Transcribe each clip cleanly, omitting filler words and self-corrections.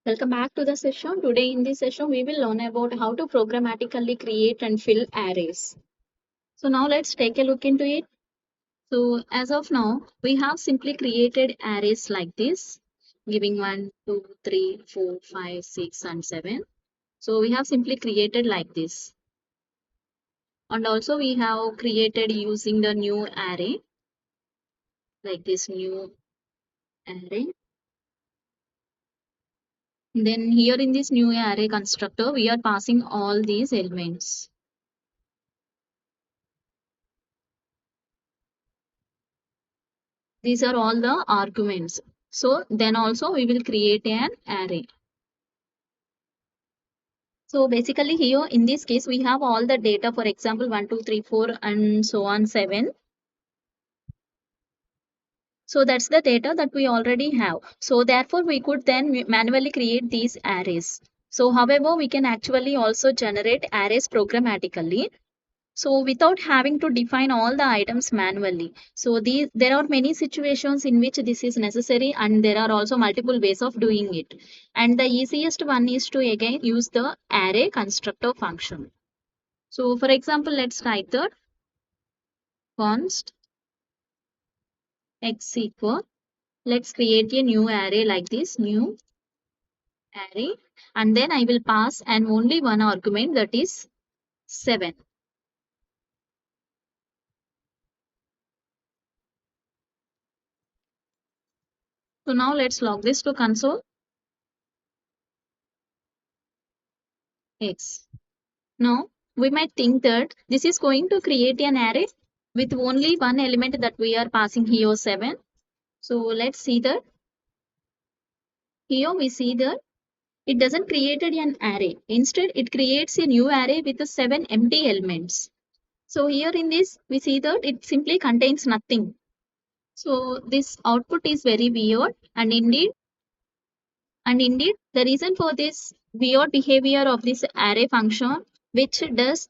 Welcome back to the session. Today in this session, we will learn about how to programmatically create and fill arrays. So now let's take a look into it. So as of now, we have simply created arrays like this, giving 1, 2, 3, 4, 5, 6, and 7. So we have simply created like this. And also we have created using the new array, like this new array. Then here in this new array constructor, we are passing all these elements. These are all the arguments. So then also we will create an array. So basically here in this case we have all the data, for example 1, 2, 3, 4 and so on 7. So that's the data that we already have. So therefore we could then manually create these arrays. So however we can actually also generate arrays programmatically. So without having to define all the items manually. So there are many situations in which this is necessary, and there are also multiple ways of doing it. And the easiest one is to again use the array constructor function. So for example, let's write the const x equal. Let's create a new array like this, new array, and then I will pass and only one argument, that is 7. So now let's log this to console x. Now, we might think that this is going to create an array with only one element that we are passing here 7. So let's see that. Here we see that it doesn't create an array. Instead, it creates a new array with the 7 empty elements. So here in this, we see that it simply contains nothing. So this output is very weird, and indeed, the reason for this weird behavior of this array function, which does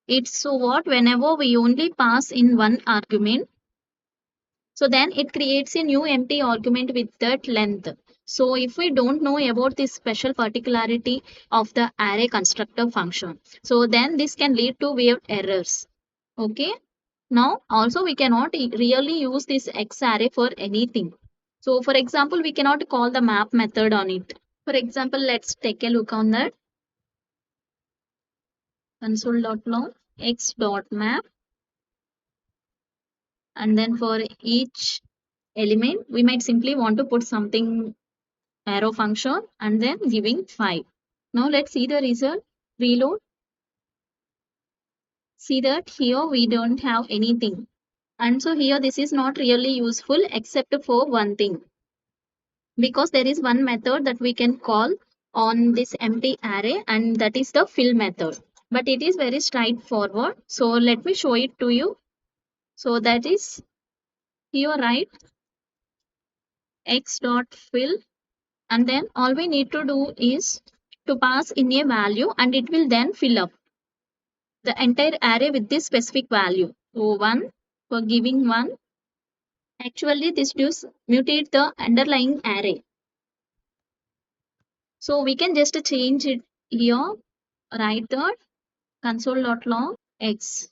it's so what whenever we only pass in one argument, so then it creates a new empty argument with that length. So if we don't know about this special particularity of the array constructor function, so then this can lead to weird errors. Okay. Now also we cannot really use this X array for anything. So for example, we cannot call the map method on it. For example, let's take a look on that. Console.log x.map, and then for each element we might simply want to put something arrow function and then giving 5. Now let's see the result. Reload. See that here we don't have anything, and so here this is not really useful except for one thing, because there is one method that we can call on this empty array, and that is the fill method, but it is very straightforward. So let me show it to you. So that is here, right? X dot fill, and then all we need to do is to pass in a value, and it will then fill up the entire array with this specific value. So 1, for giving 1, actually this does mutate the underlying array. So we can just change it here, write the console.log x.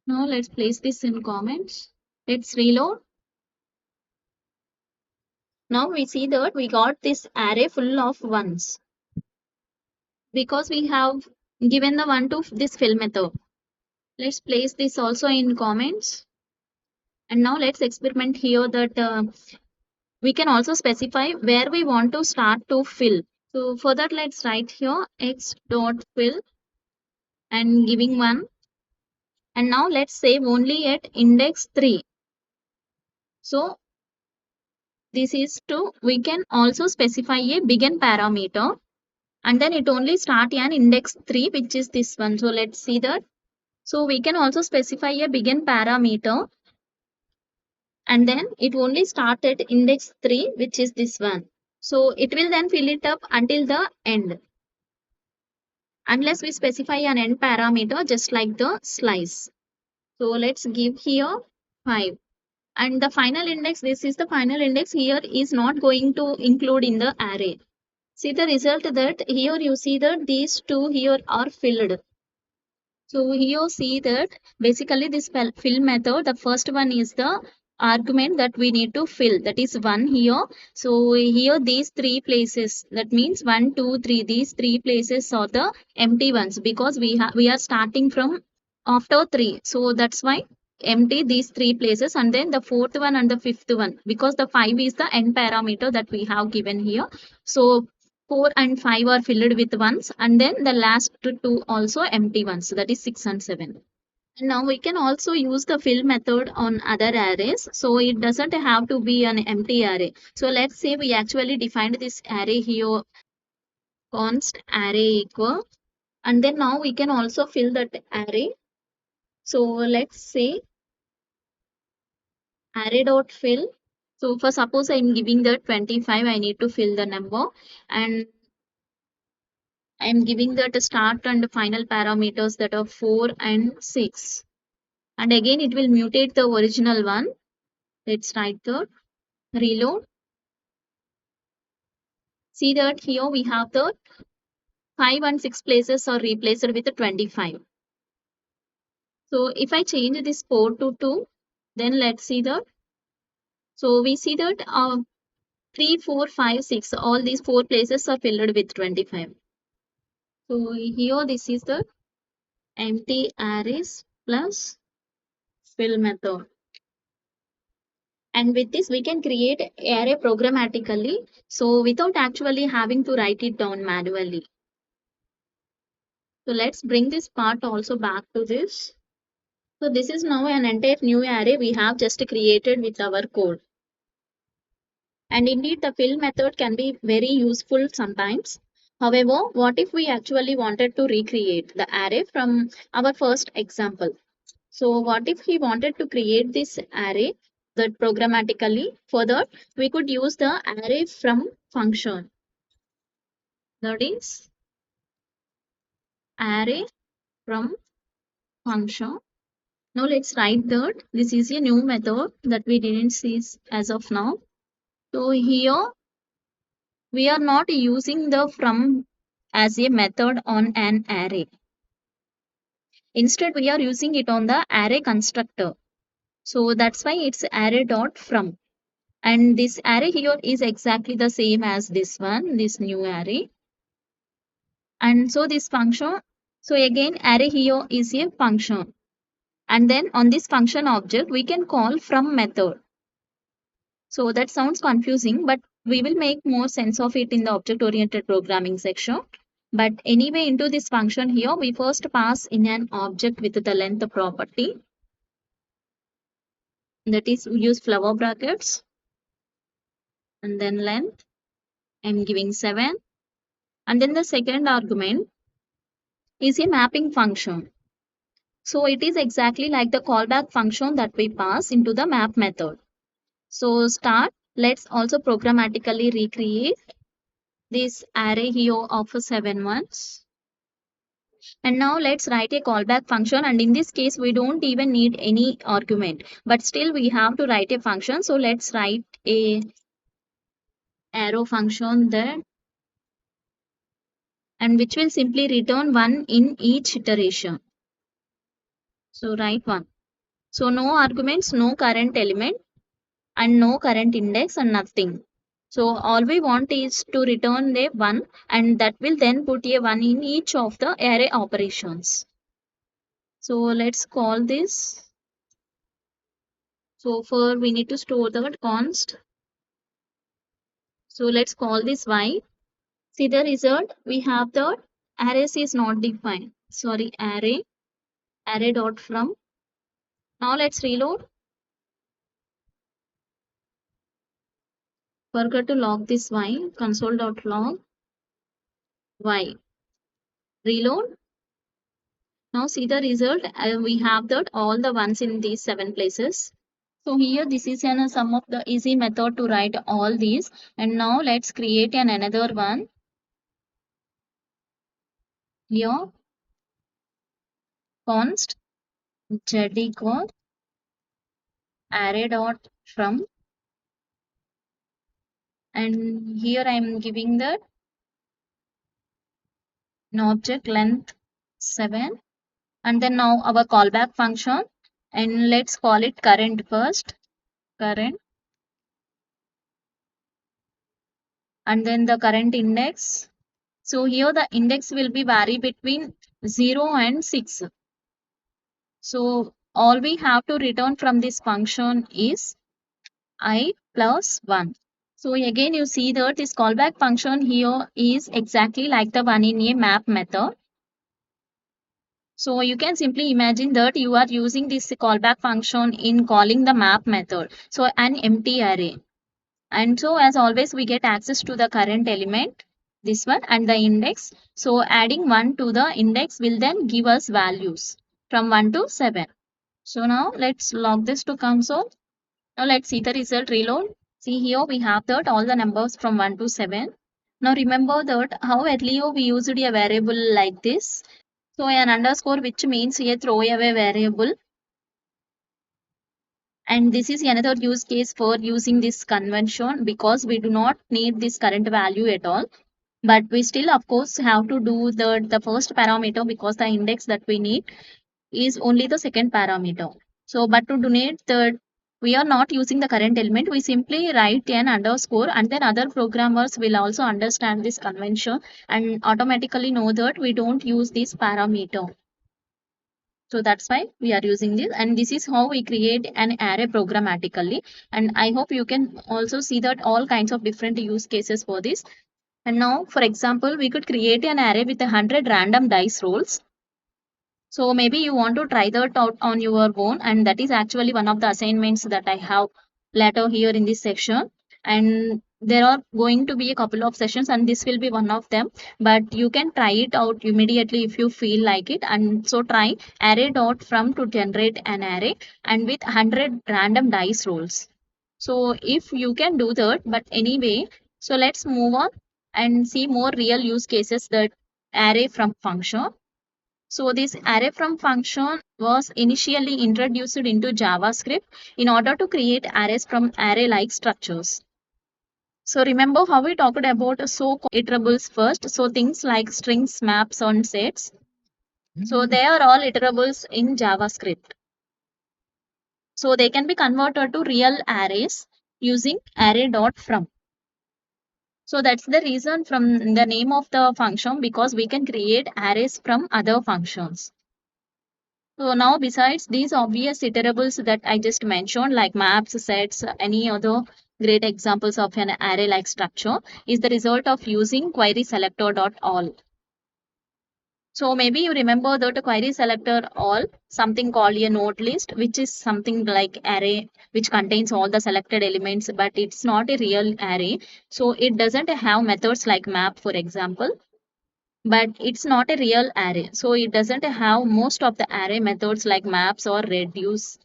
Now let's place this in comments. Let's reload. Now we see that we got this array full of ones, because we have given the one to this fill method. Let's place this also in comments. And now let's experiment here that we can also specify where we want to start to fill. So for that, let's write here x dot fill and giving 1. And now let's save only at index 3. So this is to, we can also specify a begin parameter, and then it only start an index 3, which is this one. So let's see that. So we can also specify a begin parameter, and then it only start at index 3, which is this one. So it will then fill it up until the end, unless we specify an end parameter just like the slice. So let's give here 5, and the final index, this is the final index, here is not going to include in the array. See the result that here you see that these two here are filled. So here see that basically this fill method, the first one is the argument that we need to fill, that is 1 here. So here these three places, that means 1, 2, 3, these three places are the empty ones because we are starting from after 3. So that's why empty these three places, and then the fourth one and the fifth one, because the 5 is the n parameter that we have given here. So 4 and 5 are filled with ones, and then the last two also empty ones, so that is 6 and 7. Now we can also use the fill method on other arrays, so it doesn't have to be an empty array. So let's say we actually defined this array here, const array equal, and then now we can also fill that array. So let's say array dot fill. So for suppose I'm giving the 25, I need to fill the number, and I'm giving that start and final parameters that are 4 and 6. And again, it will mutate the original one. Let's write the reload. See that here we have the 5 and 6 places are replaced with the 25. So if I change this 4 to 2, then let's see that. So we see that 3, 4, 5, 6, all these 4 places are filled with 25. So here this is the empty arrays plus fill method. And with this, we can create array programmatically, so without actually having to write it down manually. So let's bring this part also back to this. So this is now an entire new array we have just created with our code. And indeed, the fill method can be very useful sometimes. However, what if we actually wanted to recreate the array from our first example? So what if we wanted to create this array that programmatically? For that, we could use the array from function. That is array from function. Now let's write that. This is a new method that we didn't see as of now. So here we are not using the from as a method on an array. Instead, we are using it on the array constructor. So that's why it's array dot from. And this array here is exactly the same as this one, this new array. And so this function, so again array here is a function. And then on this function object, we can call from method. So that sounds confusing, but we will make more sense of it in the object-oriented programming section. But anyway, into this function here, we first pass in an object with the length property. That is, we use flower brackets. And then length, I'm giving 7. And then the second argument is a mapping function. So it is exactly like the callback function that we pass into the map method. So start, let's also programmatically recreate this array here of 7 ones. And now let's write a callback function, and in this case we don't even need any argument, but still we have to write a function. So let's write a arrow function there, and which will simply return 1 in each iteration. So write 1. So no arguments, no current element, and no current index, and nothing. So all we want is to return a 1, and that will then put a 1 in each of the array operations. So let's call this. So for we need to store the const. So let's call this y. See the result, we have the arrays is not defined. Sorry, array dot from. Now let's reload. Forgot to log this y, console.log y. Reload. Now see the result. We have that all the ones in these 7 places. So here this is some of the easy method to write all these. And now let's create another one. Here const z equal array dot from, and here I am giving that an object length 7, and then now our callback function, and let's call it current first, current, and then the current index. So here the index will be vary between 0 and 6. So all we have to return from this function is I plus 1. So again you see that this callback function here is exactly like the one in a map method. So you can simply imagine that you are using this callback function in calling the map method. So an empty array. And so as always we get access to the current element, this one, and the index. So adding 1 to the index will then give us values from 1 to 7. So now let's log this to console. Now let's see the result reload. See here we have that all the numbers from 1 to 7. Now remember that how earlier we used a variable like this. So an underscore, which means a throwaway variable. And this is another use case for using this convention because we do not need this current value at all. But we still of course have to do the first parameter because the index that we need is only the second parameter. So but to donate the, we are not using the current element, we simply write an underscore, and then other programmers will also understand this convention and automatically know that we don't use this parameter. So that's why we are using this, and this is how we create an array programmatically. And I hope you can also see that all kinds of different use cases for this. And now for example we could create an array with 100 random dice rolls. So maybe you want to try that out on your own, and that is actually one of the assignments that I have later here in this section. And there are going to be a couple of sessions, and this will be one of them. But you can try it out immediately if you feel like it. And so try array dot from to generate an array and with 100 random dice rolls. So if you can do that, but anyway, so let's move on and see more real use cases that array from function. So this array from function was initially introduced into JavaScript in order to create arrays from array-like structures. So remember how we talked about so-called iterables first. So things like strings, maps, and sets. So they are all iterables in JavaScript. So they can be converted to real arrays using array.from. So that's the reason from the name of the function, because we can create arrays from other functions. So now besides these obvious iterables that I just mentioned, like maps, sets, any other great examples of an array-like structure is the result of using query selector.all. So maybe you remember that query selector all, something called a node list, which is something like array which contains all the selected elements, but it's not a real array. So it doesn't have methods like map, for example, but it's not a real array. So it doesn't have most of the array methods like maps or reduce.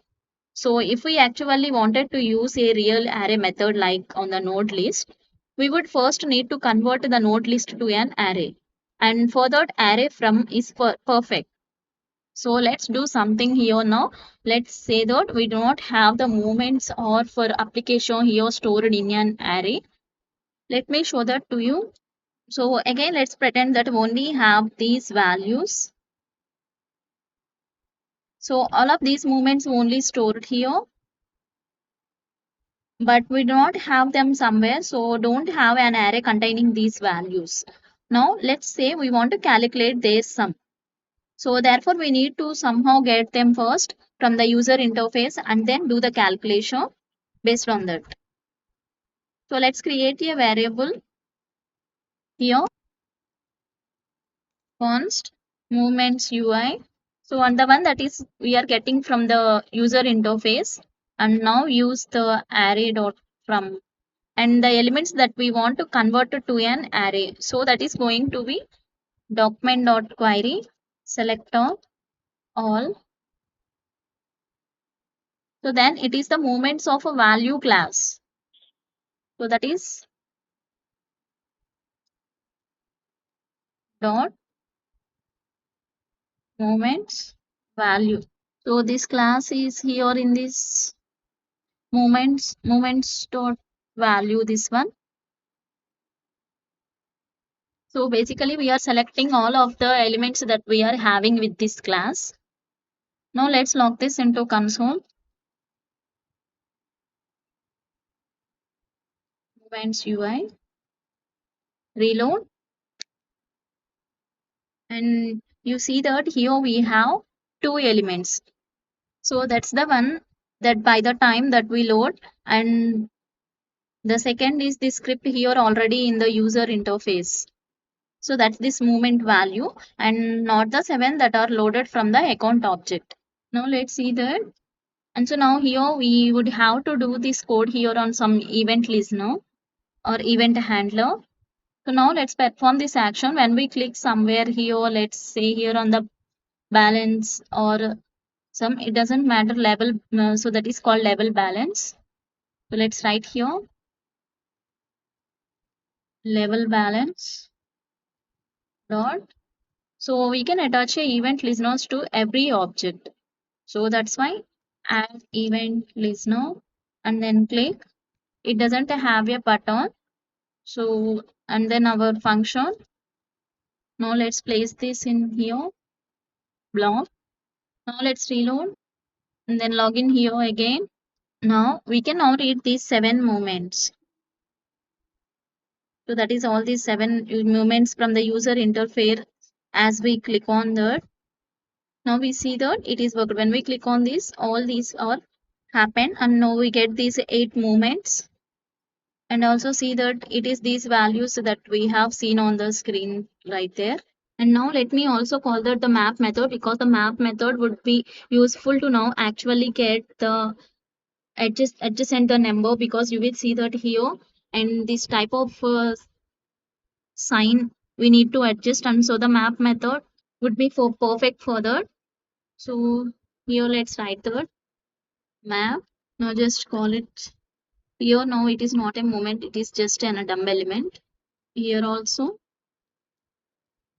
So if we actually wanted to use a real array method like on the node list, we would first need to convert the node list to an array. And for that array from is perfect. So let's do something here now. Let's say that we do not have the moments or for application here stored in an array. Let me show that to you. So again, let's pretend that only have these values. So all of these movements only stored here, but we do not have them somewhere. So don't have an array containing these values. Now let's say we want to calculate their sum. So therefore we need to somehow get them first from the user interface and then do the calculation based on that. So let's create a variable here, const movements UI. So on the one that is we are getting from the user interface, and now use the array dot from, and the elements that we want to convert it to an array. So that is going to be document dot query selector all. So then it is the moments of a value class. So that is dot moments value. So this class is here in this moments dot value, this one. So basically we are selecting all of the elements that we are having with this class. Now let's log this into console. Events UI, reload, and you see that here we have two elements. So that's the one that by the time that we load, and the second is the script here already in the user interface. So that's this movement value and not the 7 that are loaded from the account object. Now let's see that. And so now here we would have to do this code here on some event listener or event handler. So now let's perform this action. When we click somewhere here, let's say here on the balance or some, it doesn't matter level. So that is called level balance. So let's write here level balance dot. So we can attach a event listeners to every object. So that's why add event listener and then click. It doesn't have a button. So and then our function. Now let's place this in here block. Now let's reload and then log in here again. Now we can now read these 7 movements. So that is all these 7 movements from the user interface. As we click on that, now we see that it is worked. When we click on this, all these are happen, and now we get these 8 movements, and also see that it is these values that we have seen on the screen right there. And now let me also call that the map method, because the map method would be useful to now actually get the adjacent the number, because you will see that here and this type of sign we need to adjust, and so the map method would be for perfect for that. So here let's write the map. Now just call it here. Now it is not a moment, it is just an dumb element. Here also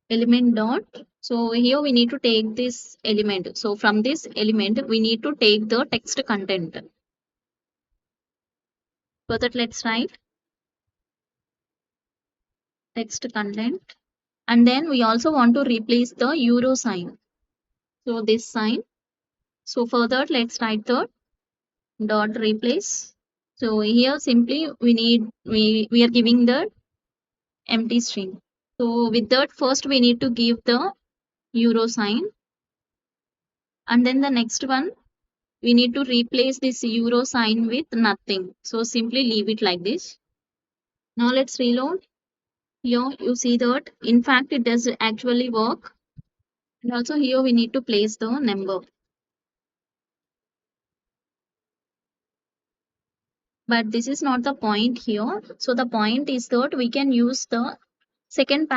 element dot. So here we need to take this element. So from this element we need to take the text content. For that let's write text content. And then we also want to replace the euro sign. So this sign. So for that let's write the dot replace. So here simply we are giving the empty string. So with that first we need to give the euro sign, and then the next one we need to replace this euro sign with nothing. So simply leave it like this. Now let's reload. Here you see that in fact it does actually work, and also here we need to place the number. But this is not the point here. So the point is that we can use the second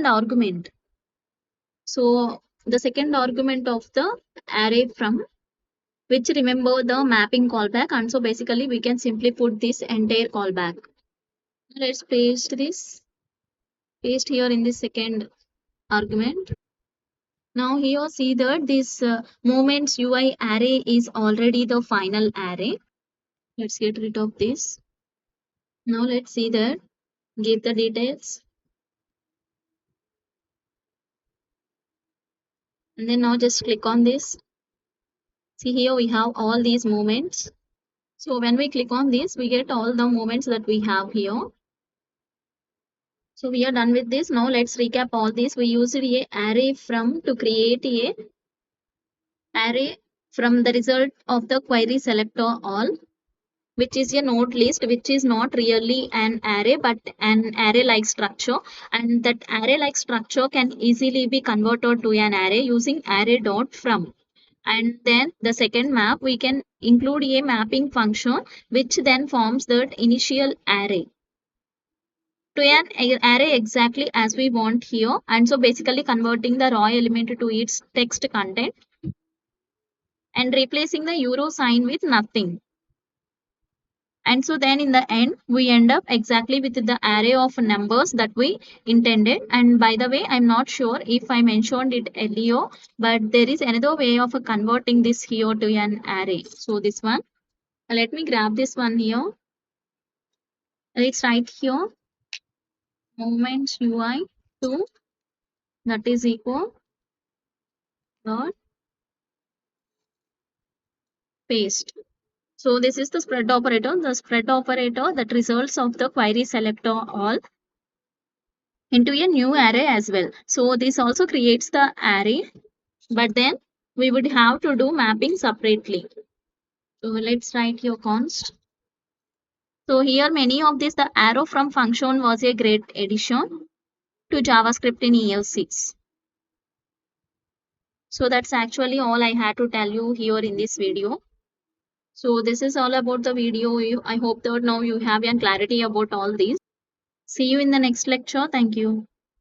argument. So the second argument of the array from which remember the mapping callback, and so basically we can simply put this entire callback. Let's paste here in the second argument. Now here see that this moments UI array is already the final array. Let's get rid of this. Now let's see that, give the details, and then now just click on this. See here we have all these moments. So when we click on this, we get all the moments that we have here. So we are done with this. Now let's recap all this. We used a array from to create a array from the result of the query selector all, which is a node list, which is not really an array but an array like structure, and that array like structure can easily be converted to an array using array dot from. And then the second map, we can include a mapping function which then forms that initial array to an array exactly as we want here, and so basically converting the raw element to its text content and replacing the euro sign with nothing. And so then in the end we end up exactly with the array of numbers that we intended. And by the way, I'm not sure if I mentioned it earlier, but there is another way of converting this here to an array. So this one, let me grab this one here. Let's write here moments UI 2 that is equal dot paste. So this is the spread operator. The spread operator that results of the query selector all into a new array as well. So this also creates the array, but then we would have to do mapping separately. So let's write here const. So here many of this, the arrow from function was a great addition to JavaScript in EL6. So that's actually all I had to tell you here in this video. So this is all about the video. I hope that now you have a clarity about all these. See you in the next lecture. Thank you.